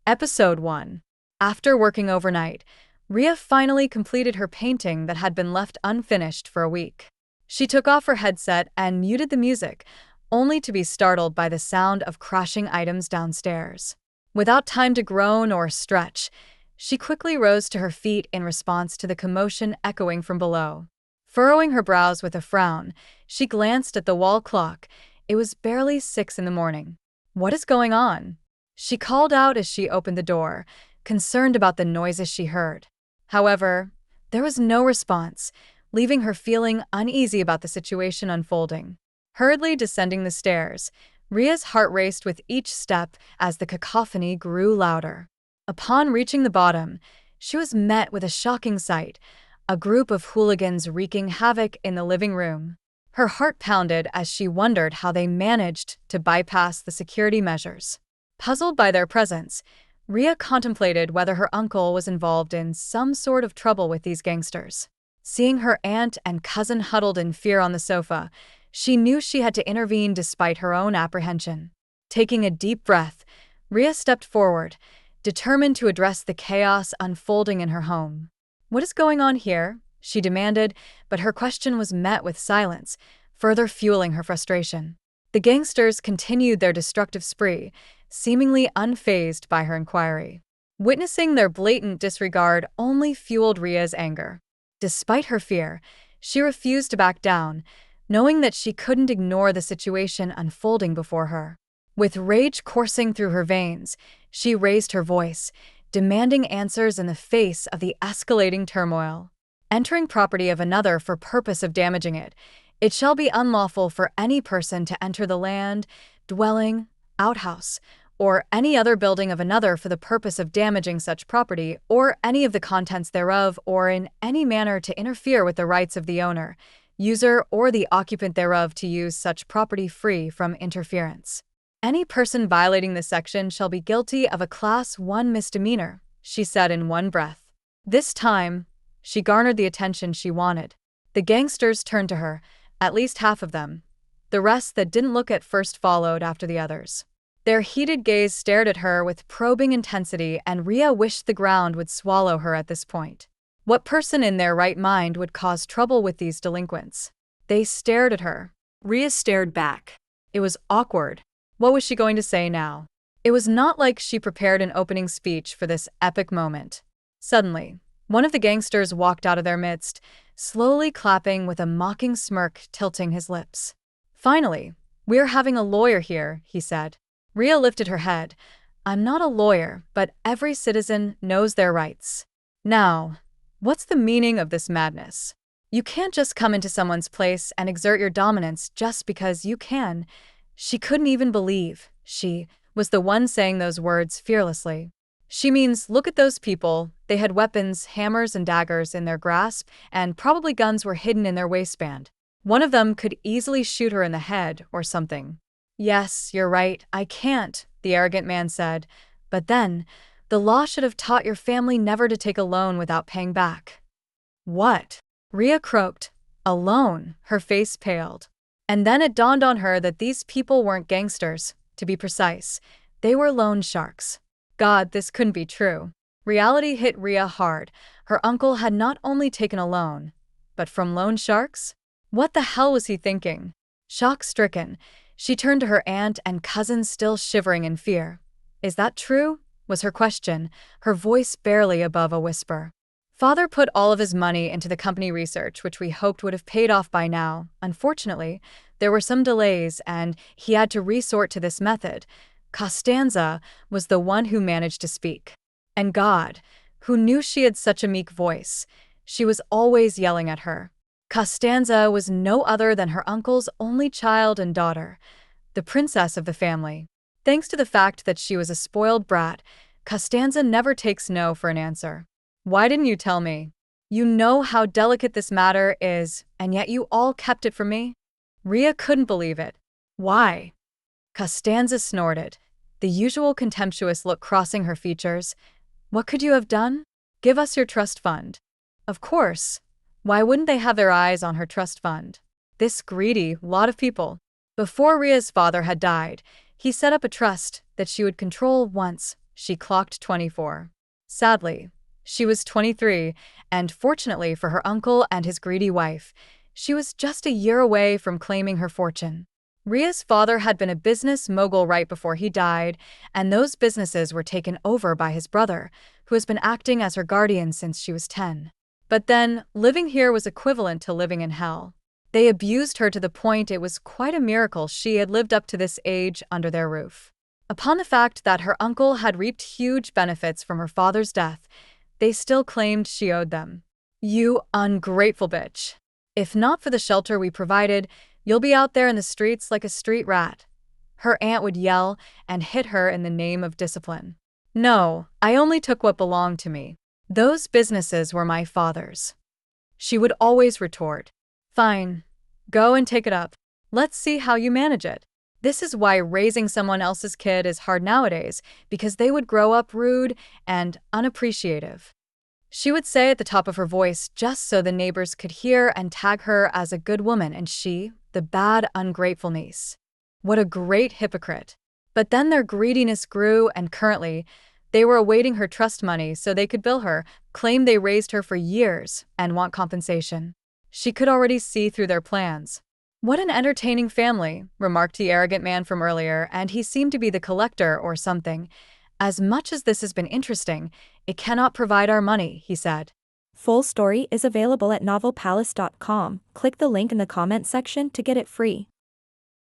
Episode 1. After working overnight, Rhea finally completed her painting that had been left unfinished for a week. She took off her headset and muted the music, only to be startled by the sound of crashing items downstairs. Without time to groan or stretch, she quickly rose to her feet in response to the commotion echoing from below. Furrowing her brows with a frown, she glanced at the wall clock. It was barely 6 in the morning. "What is going on?" she called out as she opened the door, concerned about the noises she heard. However, there was no response, leaving her feeling uneasy about the situation unfolding. Hurriedly descending the stairs, Rhea's heart raced with each step as the cacophony grew louder. Upon reaching the bottom, she was met with a shocking sight: a group of hooligans wreaking havoc in the living room. Her heart pounded as she wondered how they managed to bypass the security measures. Puzzled by their presence, Rhea contemplated whether her uncle was involved in some sort of trouble with these gangsters. Seeing her aunt and cousin huddled in fear on the sofa, she knew she had to intervene despite her own apprehension. Taking a deep breath, Rhea stepped forward, determined to address the chaos unfolding in her home. "What is going on here?" she demanded, but her question was met with silence, further fueling her frustration. The gangsters continued their destructive spree, seemingly unfazed by her inquiry. Witnessing their blatant disregard only fueled Rhea's anger. Despite her fear, she refused to back down, knowing that she couldn't ignore the situation unfolding before her. With rage coursing through her veins, she raised her voice, demanding answers in the face of the escalating turmoil. "Entering property of another for purpose of damaging it, it shall be unlawful for any person to enter the land, dwelling, outhouse, or any other building of another for the purpose of damaging such property, or any of the contents thereof, or in any manner to interfere with the rights of the owner, user, or the occupant thereof to use such property free from interference. Any person violating this section shall be guilty of a Class 1 misdemeanor," she said in one breath. This time, she garnered the attention she wanted. The gangsters turned to her, at least half of them. The rest that didn't look at first followed after the others. Their heated gaze stared at her with probing intensity, and Rhea wished the ground would swallow her at this point. What person in their right mind would cause trouble with these delinquents? They stared at her. Rhea stared back. It was awkward. What was she going to say now? It was not like she prepared an opening speech for this epic moment. Suddenly, one of the gangsters walked out of their midst, slowly clapping with a mocking smirk tilting his lips. "Finally, we're having a lawyer here," he said. Rhea lifted her head. "I'm not a lawyer, but every citizen knows their rights. Now, what's the meaning of this madness? You can't just come into someone's place and exert your dominance just because you can." She couldn't even believe she was the one saying those words fearlessly. "She means, look at those people. They had weapons, hammers and daggers in their grasp, and probably guns were hidden in their waistband. One of them could easily shoot her in the head or something." "Yes, you're right, I can't," the arrogant man said. "But then, the law should have taught your family never to take a loan without paying back." "What?" Rhea croaked. "A loan?" Her face paled. And then it dawned on her that these people weren't gangsters, to be precise. They were loan sharks. God, this couldn't be true. Reality hit Rhea hard. Her uncle had not only taken a loan, but from loan sharks? What the hell was he thinking? Shock-stricken, she turned to her aunt and cousin, still shivering in fear. "Is that true?" was her question, her voice barely above a whisper. "Father put all of his money into the company research, which we hoped would have paid off by now. Unfortunately, there were some delays, and he had to resort to this method." Costanza was the one who managed to speak. And God, who knew she had such a meek voice, she was always yelling at her. Costanza was no other than her uncle's only child and daughter, the princess of the family. Thanks to the fact that she was a spoiled brat, Costanza never takes no for an answer. "Why didn't you tell me? You know how delicate this matter is, and yet you all kept it from me?" Rhea couldn't believe it. "Why?" Costanza snorted, the usual contemptuous look crossing her features. "What could you have done? Give us your trust fund." Of course. Why wouldn't they have their eyes on her trust fund? This greedy lot of people. Before Rhea's father had died, he set up a trust that she would control once she clocked 24. Sadly, she was 23, and fortunately for her uncle and his greedy wife, she was just a year away from claiming her fortune. Rhea's father had been a business mogul right before he died, and those businesses were taken over by his brother, who has been acting as her guardian since she was 10. But then, living here was equivalent to living in hell. They abused her to the point it was quite a miracle she had lived up to this age under their roof. Upon the fact that her uncle had reaped huge benefits from her father's death, they still claimed she owed them. "You ungrateful bitch. If not for the shelter we provided, you'll be out there in the streets like a street rat." Her aunt would yell and hit her in the name of discipline. "No, I only took what belonged to me. Those businesses were my father's," she would always retort. "Fine. Go and take it up. Let's see how you manage it." This is why raising someone else's kid is hard nowadays, because they would grow up rude and unappreciative. She would say at the top of her voice just so the neighbors could hear and tag her as a good woman and she, the bad, ungrateful niece. What a great hypocrite. But then their greediness grew and currently, they were awaiting her trust money so they could bill her, claim they raised her for years, and want compensation. She could already see through their plans. "What an entertaining family," remarked the arrogant man from earlier, and he seemed to be the collector or something. "As much as this has been interesting, it cannot provide our money," he said. Full story is available at novelpalace.com. Click the link in the comment section to get it free.